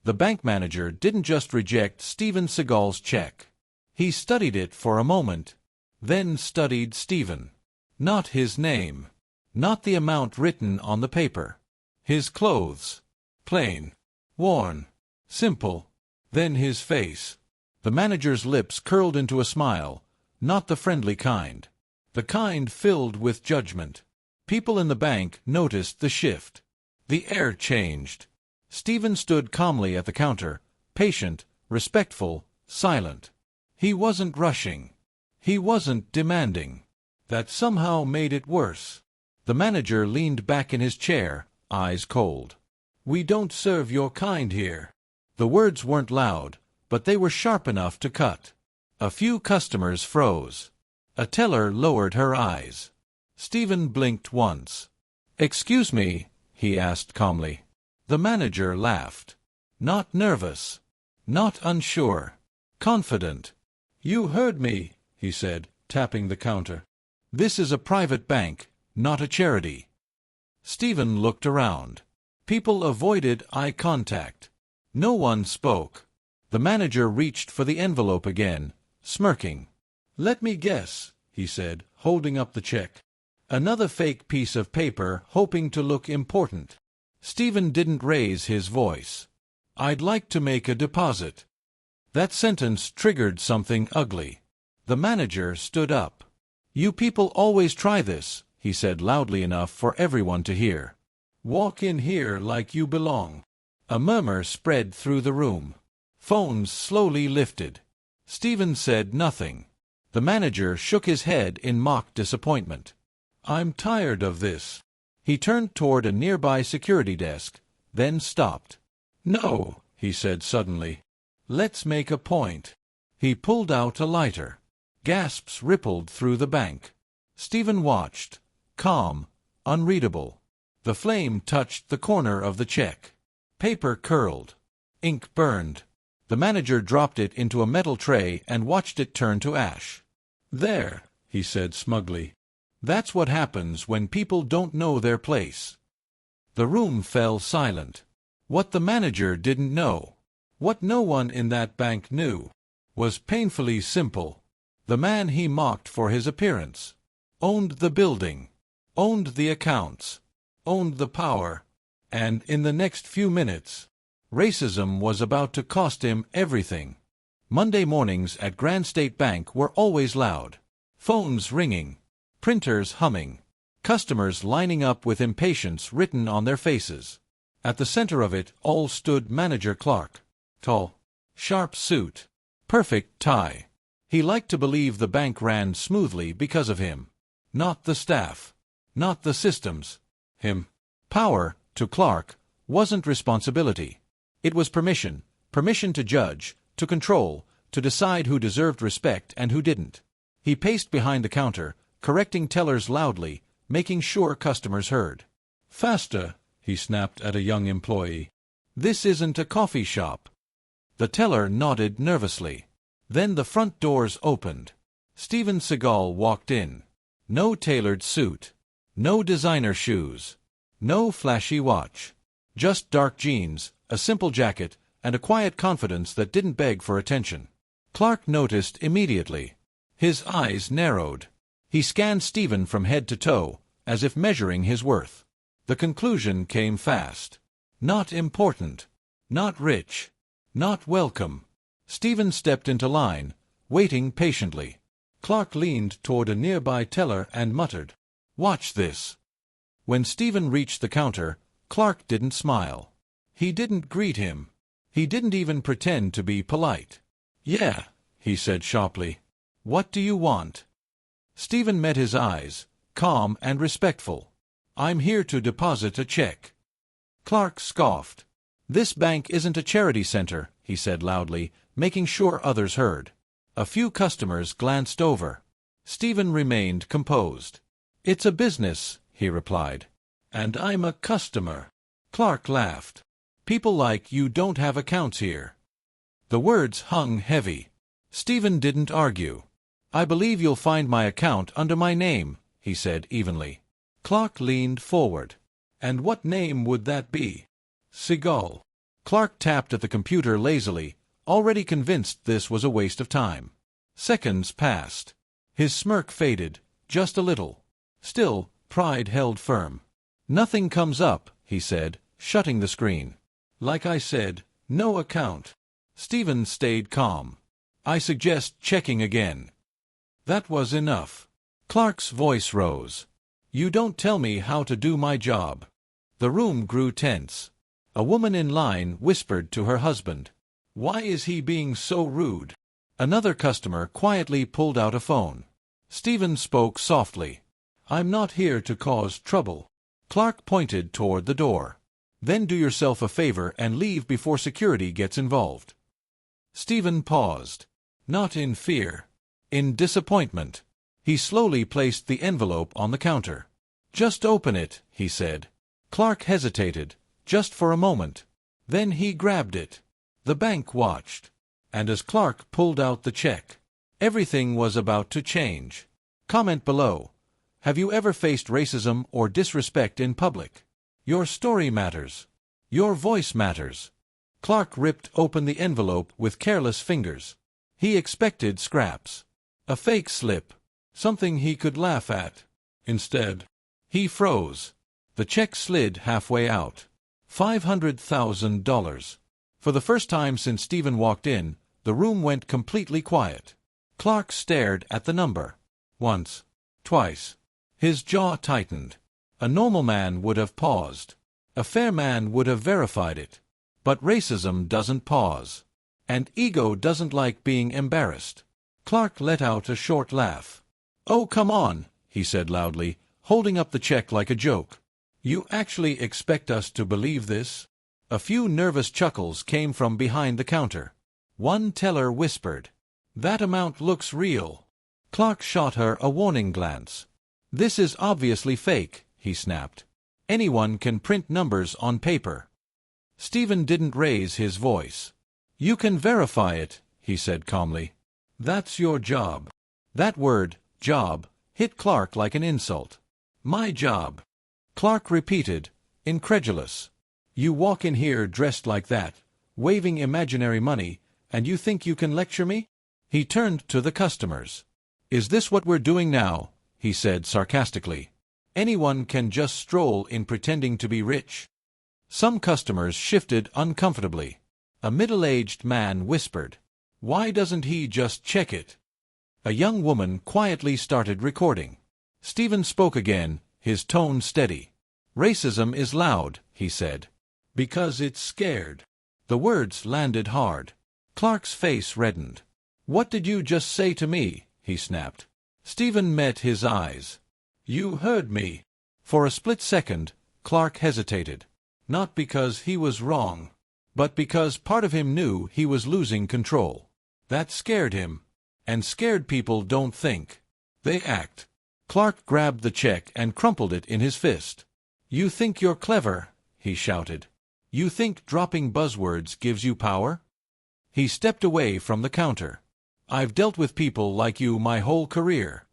The bank manager didn't just reject Steven Seagal's check. He studied it for a moment, then studied Steven. Not his name. Not the amount written on the paper. His clothes. Plain. Worn. Simple. Then his face. The manager's lips curled into a smile, not the friendly kind. The kind filled with judgment. People in the bank noticed the shift. The air changed. Steven stood calmly at the counter, patient, respectful, silent. He wasn't rushing. He wasn't demanding. That somehow made it worse. The manager leaned back in his chair, eyes cold. "We don't serve your kind here." The words weren't loud, but they were sharp enough to cut. A few customers froze. A teller lowered her eyes. Steven blinked once. "Excuse me," he asked calmly. The manager laughed. Not nervous. Not unsure. Confident. "You heard me," he said, tapping the counter. "This is a private bank, not a charity." Steven looked around. People avoided eye contact. No one spoke. The manager reached for the envelope again, smirking. "Let me guess," he said, holding up the check. Another fake piece of paper, hoping to look important. Steven didn't raise his voice. "I'd like to make a deposit." That sentence triggered something ugly. The manager stood up. "You people always try this," he said loudly enough for everyone to hear. "Walk in here like you belong." A murmur spread through the room. Phones slowly lifted. Steven said nothing. The manager shook his head in mock disappointment. "I'm tired of this." He turned toward a nearby security desk, then stopped. "No," he said suddenly. "Let's make a point." He pulled out a lighter. Gasps rippled through the bank. Steven watched, calm, unreadable. The flame touched the corner of the check. Paper curled. Ink burned. The manager dropped it into a metal tray and watched it turn to ash. "There," he said smugly. "That's what happens when people don't know their place." The room fell silent. What the manager didn't know, what no one in that bank knew, was painfully simple. The man he mocked for his appearance owned the building, owned the accounts, owned the power, and in the next few minutes, racism was about to cost him everything. Monday mornings at Grand State Bank were always loud. Phones ringing, printers humming, customers lining up with impatience written on their faces. At the center of it all stood Manager Clark. Tall, sharp suit, perfect tie. He liked to believe the bank ran smoothly because of him. Not the staff. Not the systems. Him. Power, to Clark, wasn't responsibility. It was permission. Permission to judge, to control, to decide who deserved respect and who didn't. He paced behind the counter, correcting tellers loudly, making sure customers heard. "Faster," he snapped at a young employee. "This isn't a coffee shop." The teller nodded nervously. Then the front doors opened. Steven Seagal walked in. No tailored suit. No designer shoes. No flashy watch. Just dark jeans, a simple jacket, and a quiet confidence that didn't beg for attention. Clark noticed immediately. His eyes narrowed. He scanned Steven from head to toe, as if measuring his worth. The conclusion came fast. Not important. Not rich. Not welcome. Steven stepped into line, waiting patiently. Clark leaned toward a nearby teller and muttered, "Watch this." When Steven reached the counter, Clark didn't smile. He didn't greet him. He didn't even pretend to be polite. "Yeah," he said sharply. "What do you want?" Steven met his eyes, calm and respectful. "I'm here to deposit a check." Clark scoffed. "This bank isn't a charity center," he said loudly, making sure others heard. A few customers glanced over. Steven remained composed. "It's a business," he replied. "And I'm a customer." Clark laughed. "People like you don't have accounts here." The words hung heavy. Steven didn't argue. "I believe you'll find my account under my name," he said evenly. Clark leaned forward. "And what name would that be?" "Seagal." Clark tapped at the computer lazily, already convinced this was a waste of time. Seconds passed. His smirk faded, just a little. Still, pride held firm. "Nothing comes up," he said, shutting the screen. "Like I said, no account." Steven stayed calm. "I suggest checking again." That was enough. Clark's voice rose. "You don't tell me how to do my job." The room grew tense. A woman in line whispered to her husband, "Why is he being so rude?" Another customer quietly pulled out a phone. Steven spoke softly. "I'm not here to cause trouble." Clark pointed toward the door. "Then do yourself a favor and leave before security gets involved." Steven paused. Not in fear. In disappointment. He slowly placed the envelope on the counter. "Just open it," he said. Clark hesitated, just for a moment. Then he grabbed it. The bank watched. And as Clark pulled out the check, everything was about to change. Comment below. Have you ever faced racism or disrespect in public? Your story matters. Your voice matters. Clark ripped open the envelope with careless fingers. He expected scraps. A fake slip. Something he could laugh at. Instead, he froze. The check slid halfway out. $500,000. For the first time since Steven walked in, the room went completely quiet. Clark stared at the number. Once. Twice. His jaw tightened. A normal man would have paused. A fair man would have verified it. But racism doesn't pause. And ego doesn't like being embarrassed. Clark let out a short laugh. "Oh, come on," he said loudly, holding up the check like a joke. "You actually expect us to believe this?" A few nervous chuckles came from behind the counter. One teller whispered, "That amount looks real." Clark shot her a warning glance. "This is obviously fake," he snapped. "Anyone can print numbers on paper." Steven didn't raise his voice. "You can verify it," he said calmly. "That's your job." That word, job, hit Clark like an insult. "My job." Clark repeated, incredulous. "You walk in here dressed like that, waving imaginary money, and you think you can lecture me?" He turned to the customers. "Is this what we're doing now?" he said sarcastically. "Anyone can just stroll in pretending to be rich." Some customers shifted uncomfortably. A middle-aged man whispered, "Why doesn't he just check it?" A young woman quietly started recording. Steven spoke again, his tone steady. "Racism is loud," he said. "Because it's scared." The words landed hard. Clark's face reddened. "What did you just say to me?" he snapped. Steven met his eyes. "You heard me." For a split second, Clark hesitated. Not because he was wrong, but because part of him knew he was losing control. That scared him. And scared people don't think. They act. Clark grabbed the check and crumpled it in his fist. "You think you're clever?" he shouted. "You think dropping buzzwords gives you power?" He stepped away from the counter. "I've dealt with people like you my whole career."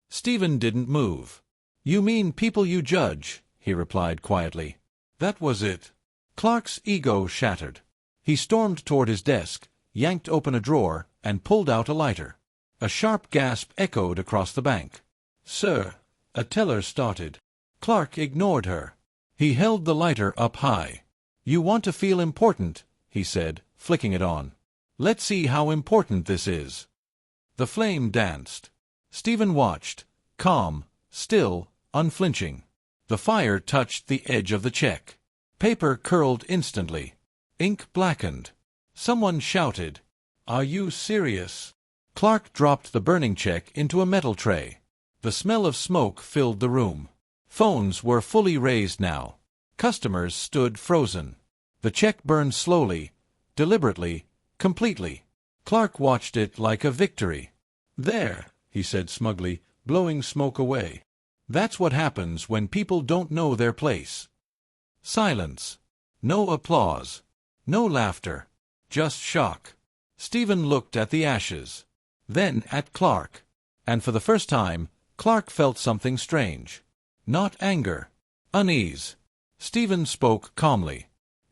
Steven didn't move. "You mean people you judge," he replied quietly. That was it. Clark's ego shattered. He stormed toward his desk, yanked open a drawer, and pulled out a lighter. A sharp gasp echoed across the bank. "Sir," a teller started. Clark ignored her. He held the lighter up high. "You want to feel important," he said, flicking it on. "Let's see how important this is." The flame danced. Steven watched, calm, still, unflinching. The fire touched the edge of the check. Paper curled instantly. Ink blackened. Someone shouted, "Are you serious?" Clark dropped the burning check into a metal tray. The smell of smoke filled the room. Phones were fully raised now. Customers stood frozen. The check burned slowly, deliberately, completely. Clark watched it like a victory. "There," he said smugly, blowing smoke away. "That's what happens when people don't know their place." Silence. No applause. No laughter. Just shock. Steven looked at the ashes. Then at Clark. And for the first time, Clark felt something strange. Not anger. Unease. Steven spoke calmly.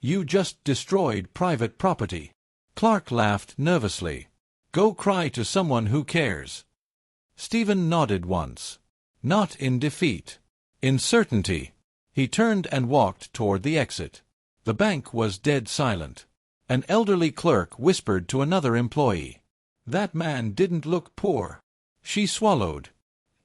You just destroyed private property. Clark laughed nervously. Go cry to someone who cares. Steven nodded once. Not in defeat. In certainty. He turned and walked toward the exit. The bank was dead silent. An elderly clerk whispered to another employee. That man didn't look poor. She swallowed.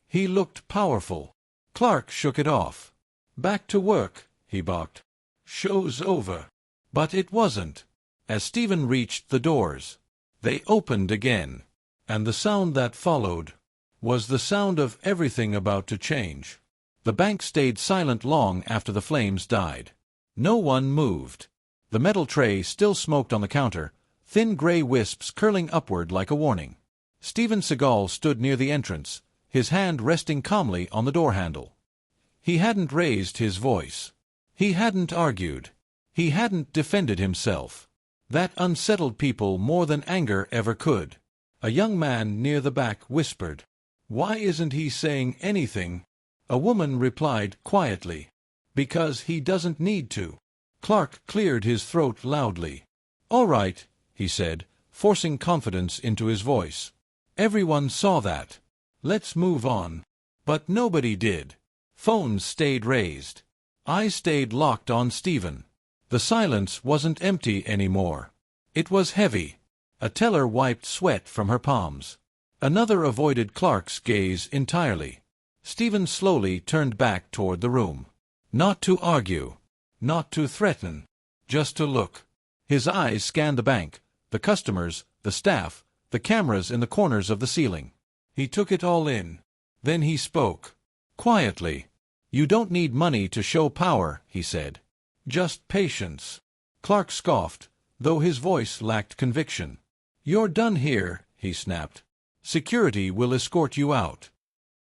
He looked powerful. Clark shook it off. Back to work, he barked. Show's over. But it wasn't. As Steven reached the doors, they opened again, and the sound that followed was the sound of everything about to change. The bank stayed silent long after the flames died. No one moved. The metal tray still smoked on the counter, thin gray wisps curling upward like a warning. Steven Seagal stood near the entrance, his hand resting calmly on the door handle. He hadn't raised his voice. He hadn't argued. He hadn't defended himself. That unsettled people more than anger ever could. A young man near the back whispered, "Why isn't he saying anything?" A woman replied quietly, "Because he doesn't need to." Clark cleared his throat loudly. "All right," he said, forcing confidence into his voice. "Everyone saw that. Let's move on." But nobody did. Phones stayed raised. Eyes stayed locked on Steven. The silence wasn't empty anymore. It was heavy. A teller wiped sweat from her palms. Another avoided Clark's gaze entirely. Steven slowly turned back toward the room. Not to argue. Not to threaten. Just to look. His eyes scanned the bank, the customers, the staff, the cameras in the corners of the ceiling. He took it all in. Then he spoke. Quietly. "You don't need money to show power," he said. "Just patience." Clark scoffed, though his voice lacked conviction. "You're done here," he snapped. "Security will escort you out."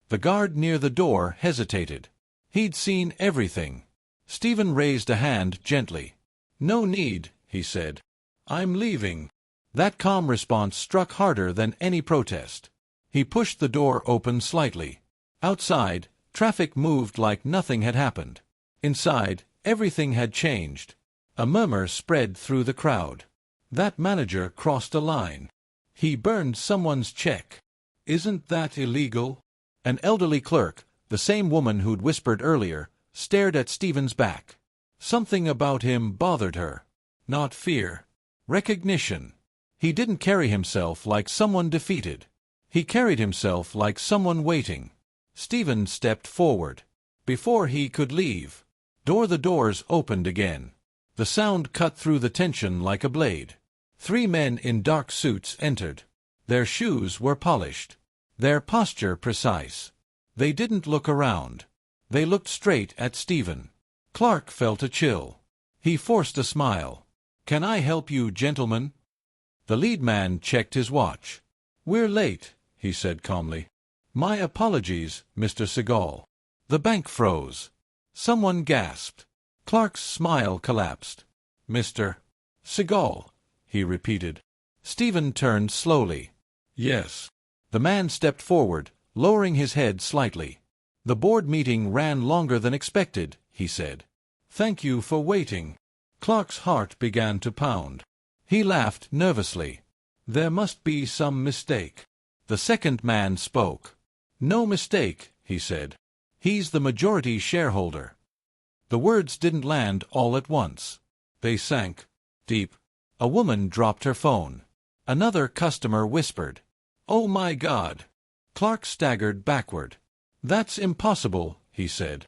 The guard near the door hesitated. He'd seen everything. Steven raised a hand gently. "No need," he said. "I'm leaving." That calm response struck harder than any protest. He pushed the door open slightly. Outside, traffic moved like nothing had happened. Inside, everything had changed. A murmur spread through the crowd. That manager crossed a line. He burned someone's check. Isn't that illegal? An elderly clerk, the same woman who'd whispered earlier, stared at Steven's back. Something about him bothered her. Not fear. Recognition. He didn't carry himself like someone defeated. He carried himself like someone waiting. Steven stepped forward. Before he could leave, the doors opened again. The sound cut through the tension like a blade. 3 men in dark suits entered. Their shoes were polished. Their posture precise. They didn't look around. They looked straight at Steven. Clark felt a chill. He forced a smile. "Can I help you, gentlemen?" The lead man checked his watch. "We're late," he said calmly. "My apologies, Mr. Seagal." The bank froze. Someone gasped. Clark's smile collapsed. "Mr. Seagal," he repeated. Steven turned slowly. "Yes." The man stepped forward, lowering his head slightly. "The board meeting ran longer than expected," he said. "Thank you for waiting." Clark's heart began to pound. He laughed nervously. "There must be some mistake." The second man spoke. "No mistake," he said. "He's the majority shareholder." The words didn't land all at once. They sank deep. A woman dropped her phone. Another customer whispered, "Oh my God!" Clark staggered backward. "That's impossible," he said.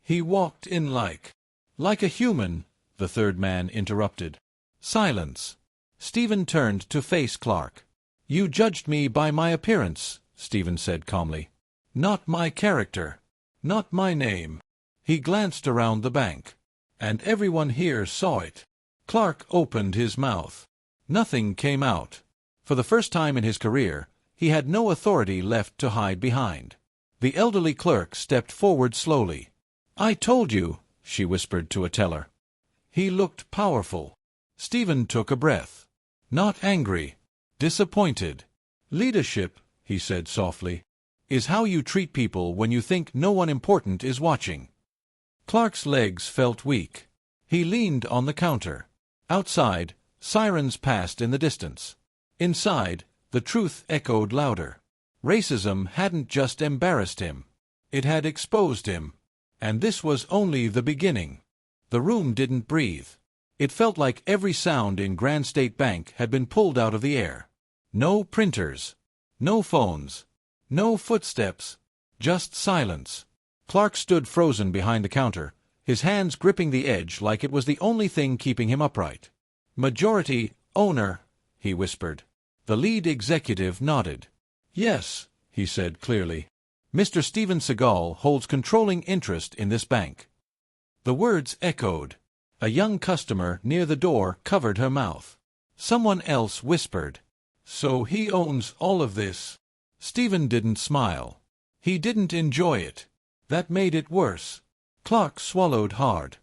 "He walked in like a human," the third man interrupted. Silence. Steven turned to face Clark. "You judged me by my appearance," Steven said calmly. "Not my character. Not my name." He glanced around the bank. "And everyone here saw it." Clark opened his mouth. Nothing came out. For the first time in his career, he had no authority left to hide behind. The elderly clerk stepped forward slowly. "I told you," she whispered to a teller. He looked powerful. Steven took a breath. Not angry. Disappointed. "Leadership," he said softly, "is how you treat people when you think no one important is watching." Clark's legs felt weak. He leaned on the counter. Outside, sirens passed in the distance. Inside, the truth echoed louder. Racism hadn't just embarrassed him. It had exposed him. And this was only the beginning. The room didn't breathe. It felt like every sound in Grand State Bank had been pulled out of the air. No printers. No phones. No footsteps. Just silence. Clark stood frozen behind the counter, his hands gripping the edge like it was the only thing keeping him upright. "Majority owner," he whispered. The lead executive nodded. "Yes," he said clearly. "Mr. Steven Seagal holds controlling interest in this bank." The words echoed. A young customer near the door covered her mouth. Someone else whispered, "So he owns all of this?" Steven didn't smile. He didn't enjoy it. That made it worse. Clark swallowed hard.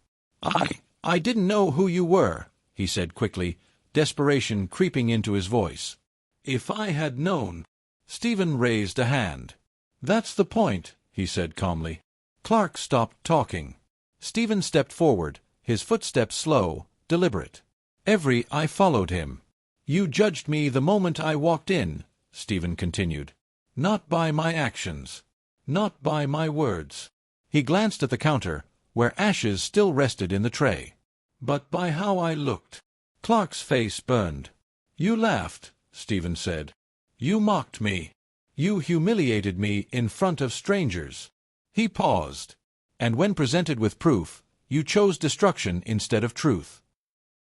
I didn't know who you were," he said quickly, desperation creeping into his voice. "If I had known—" Steven raised a hand. "That's the point," he said calmly. Clark stopped talking. Steven stepped forward, his footsteps slow, deliberate. I followed him. "You judged me the moment I walked in," Steven continued. "Not by my actions. Not by my words." He glanced at the counter, where ashes still rested in the tray. "But by how I looked." Clark's face burned. "You laughed," Steven said. "You mocked me. You humiliated me in front of strangers." He paused. "And when presented with proof, you chose destruction instead of truth."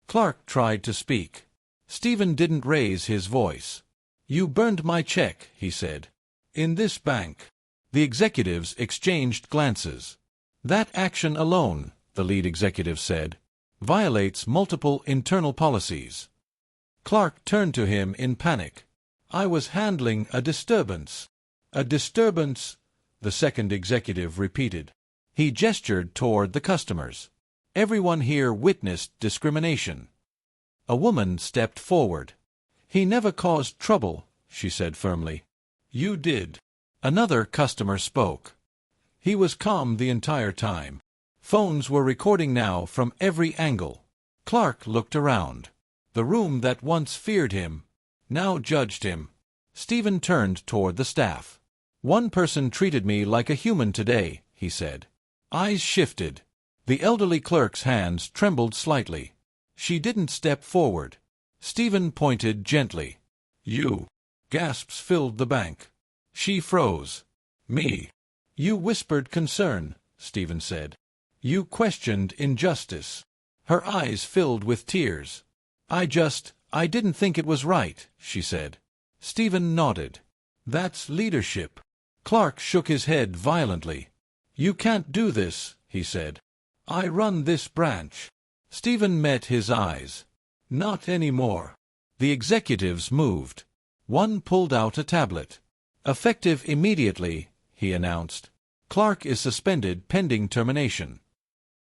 Clark tried to speak. Steven didn't raise his voice. "You burned my check," he said. "In this bank." The executives exchanged glances. "That action alone," the lead executive said, "violates multiple internal policies." Clark turned to him in panic. "I was handling a disturbance." "A disturbance," the second executive repeated. He gestured toward the customers. "Everyone here witnessed discrimination." A woman stepped forward. "He never caused trouble," she said firmly. "You did." Another customer spoke. "He was calm the entire time." Phones were recording now from every angle. Clark looked around. The room that once feared him now judged him. Steven turned toward the staff. "One person treated me like a human today," he said. Eyes shifted. The elderly clerk's hands trembled slightly. She didn't step forward. Steven pointed gently. "You." Gasps filled the bank. She froze. "Me." "You whispered concern," Steven said. "You questioned injustice." Her eyes filled with tears. I didn't think it was right," she said. Steven nodded. "That's leadership." Clark shook his head violently. "You can't do this," he said. "I run this branch." Steven met his eyes. "Not anymore." The executives moved. One pulled out a tablet. "Effective immediately," he announced. "Clark is suspended pending termination."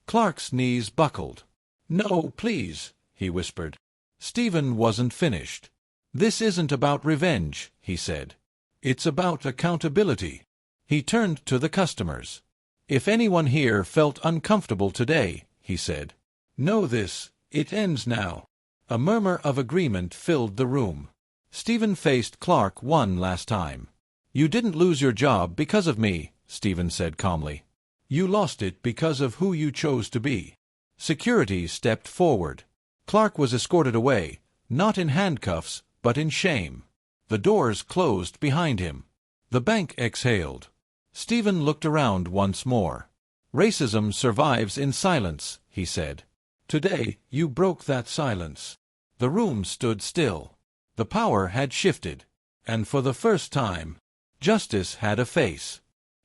Clark's knees buckled. "No, please," he whispered. Steven wasn't finished. "This isn't about revenge," he said. "It's about accountability." He turned to the customers. "If anyone here felt uncomfortable today," he said, "know this, it ends now." A murmur of agreement filled the room. Steven faced Clark one last time. "You didn't lose your job because of me," Steven said calmly. "You lost it because of who you chose to be." Security stepped forward. Clark was escorted away, not in handcuffs, but in shame. The doors closed behind him. The bank exhaled. Steven looked around once more. "Racism survives in silence," he said. "Today, you broke that silence." The room stood still. The power had shifted. And for the first time, justice had a face.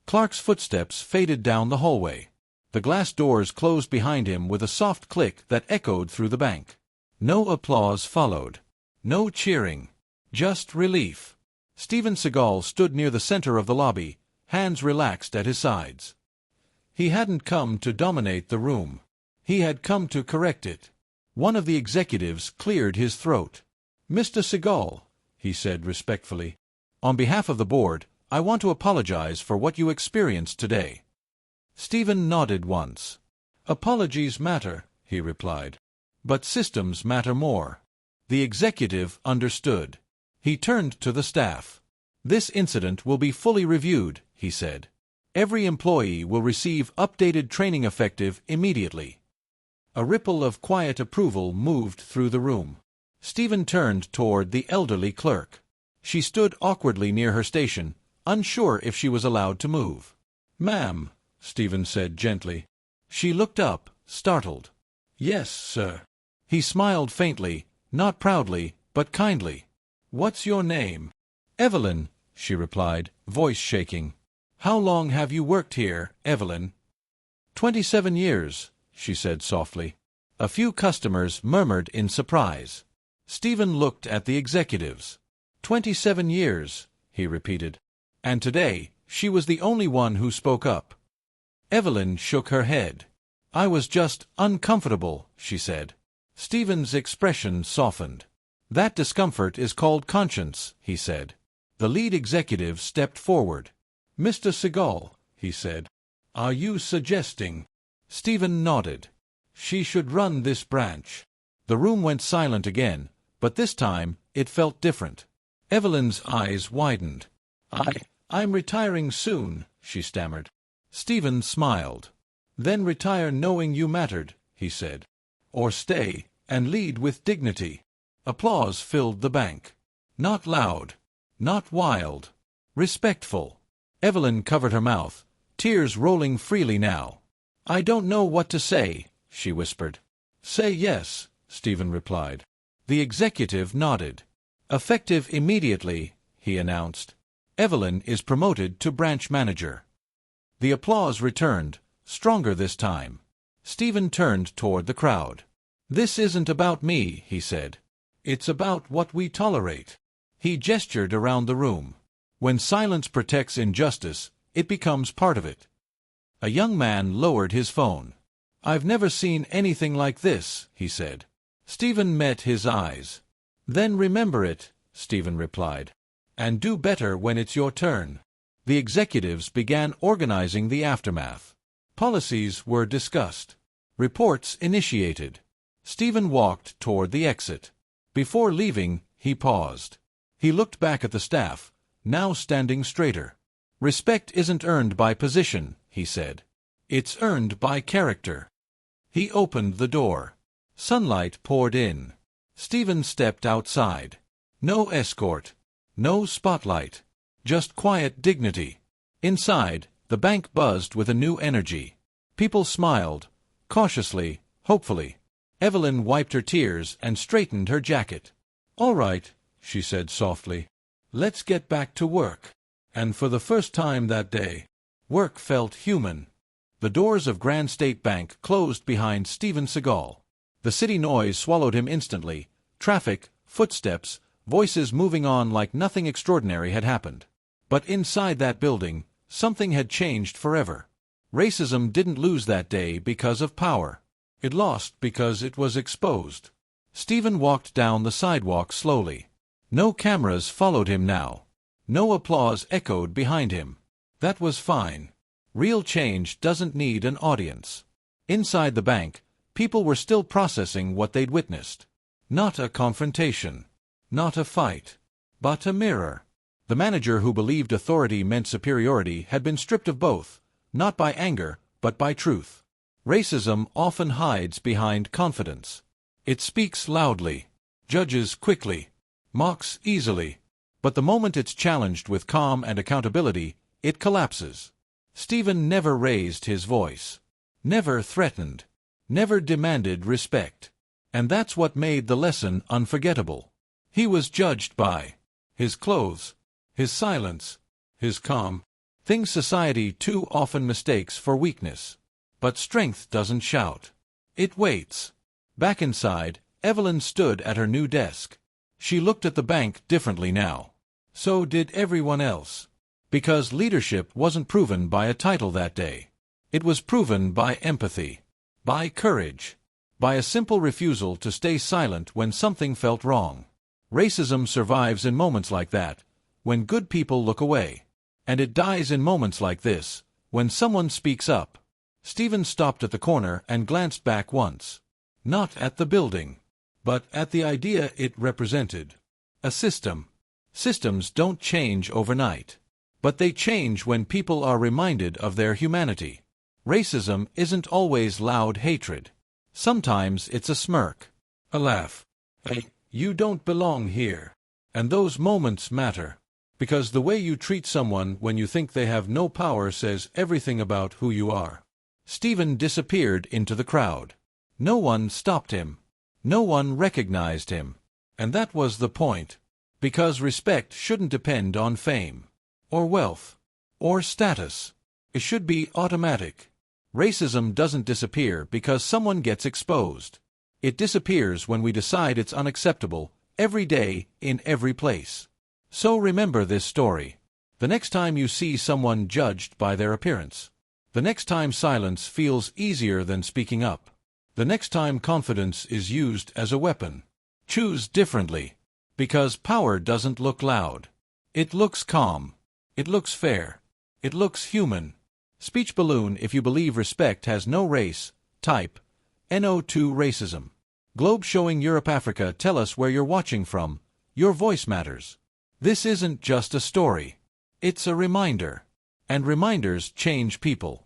Clark's footsteps faded down the hallway. The glass doors closed behind him with a soft click that echoed through the bank. No applause followed. No cheering. Just relief. Steven Seagal stood near the center of the lobby, hands relaxed at his sides. He hadn't come to dominate the room. He had come to correct it. One of the executives cleared his throat. "Mr. Seagal," he said respectfully, "on behalf of the board, I want to apologize for what you experienced today." Steven nodded once. "Apologies matter," he replied. But systems matter more. The executive understood. He turned to the staff. This incident will be fully reviewed, he said. Every employee will receive updated training effective immediately. A ripple of quiet approval moved through the room. Steven turned toward the elderly clerk. She stood awkwardly near her station, unsure if she was allowed to move. "Ma'am," Steven said gently. She looked up, startled. "Yes, sir." He smiled faintly, not proudly, but kindly. "What's your name?" "Evelyn," she replied, voice shaking. "How long have you worked here, Evelyn?" 27 years, she said softly. A few customers murmured in surprise. Steven looked at the executives. 27 years, he repeated. And today, she was the only one who spoke up. Evelyn shook her head. "I was just uncomfortable," she said. Steven's expression softened. "That discomfort is called conscience," he said. The lead executive stepped forward. "Mr. Seagal," he said, "are you suggesting—" Steven nodded. "She should run this branch." The room went silent again, but this time it felt different. Evelyn's eyes widened. I'm retiring soon," she stammered. Steven smiled. "Then retire knowing you mattered," he said. "Or stay, and lead with dignity." Applause filled the bank. Not loud, not wild, respectful. Evelyn covered her mouth, tears rolling freely now. "I don't know what to say," she whispered. "Say yes," Steven replied. The executive nodded. "Effective immediately," he announced. "Evelyn is promoted to branch manager." The applause returned, stronger this time. Steven turned toward the crowd. "This isn't about me," he said. "It's about what we tolerate." He gestured around the room. When silence protects injustice, it becomes part of it. A young man lowered his phone. "I've never seen anything like this," he said. Steven met his eyes. "Then remember it," Steven replied. "And do better when it's your turn." The executives began organizing the aftermath. Policies were discussed. Reports initiated. Steven walked toward the exit. Before leaving, he paused. He looked back at the staff, now standing straighter. "Respect isn't earned by position," he said. "It's earned by character." He opened the door. Sunlight poured in. Steven stepped outside. No escort. No spotlight. Just quiet dignity. Inside, the bank buzzed with a new energy. People smiled, cautiously, hopefully. Evelyn wiped her tears and straightened her jacket. "All right," she said softly. "Let's get back to work." And for the first time that day, work felt human. The doors of Grand State Bank closed behind Steven Seagal. The city noise swallowed him instantly. Traffic, footsteps, voices moving on like nothing extraordinary had happened. But inside that building, something had changed forever. Racism didn't lose that day because of power. It lost because it was exposed. Steven walked down the sidewalk slowly. No cameras followed him now. No applause echoed behind him. That was fine. Real change doesn't need an audience. Inside the bank, people were still processing what they'd witnessed. Not a confrontation. Not a fight. But a mirror. The manager who believed authority meant superiority had been stripped of both, not by anger, but by truth. Racism often hides behind confidence. It speaks loudly, judges quickly, mocks easily. But the moment it's challenged with calm and accountability, it collapses. Steven never raised his voice. Never threatened. Never demanded respect. And that's what made the lesson unforgettable. He was judged by his clothes, his silence, his calm, things society too often mistakes for weakness. But strength doesn't shout. It waits. Back inside, Evelyn stood at her new desk. She looked at the bank differently now. So did everyone else. Because leadership wasn't proven by a title that day. It was proven by empathy, by courage, by a simple refusal to stay silent when something felt wrong. Racism survives in moments like that, when good people look away. And it dies in moments like this, when someone speaks up. Steven stopped at the corner and glanced back once. Not at the building, but at the idea it represented. A system. Systems don't change overnight, but they change when people are reminded of their humanity. Racism isn't always loud hatred. Sometimes it's a smirk, a laugh. Hey, you don't belong here. And those moments matter, because the way you treat someone when you think they have no power says everything about who you are. Steven disappeared into the crowd. No one stopped him. No one recognized him. And that was the point. Because respect shouldn't depend on fame, or wealth, or status. It should be automatic. Racism doesn't disappear because someone gets exposed. It disappears when we decide it's unacceptable, every day, in every place. So remember this story. The next time you see someone judged by their appearance. The next time silence feels easier than speaking up. The next time confidence is used as a weapon. Choose differently. Because power doesn't look loud. It looks calm. It looks fair. It looks human. Speech balloon if you believe respect has no race, type, NO2 racism. Globe showing Europe Africa tell us where you're watching from. Your voice matters. This isn't just a story. It's a reminder. And reminders change people.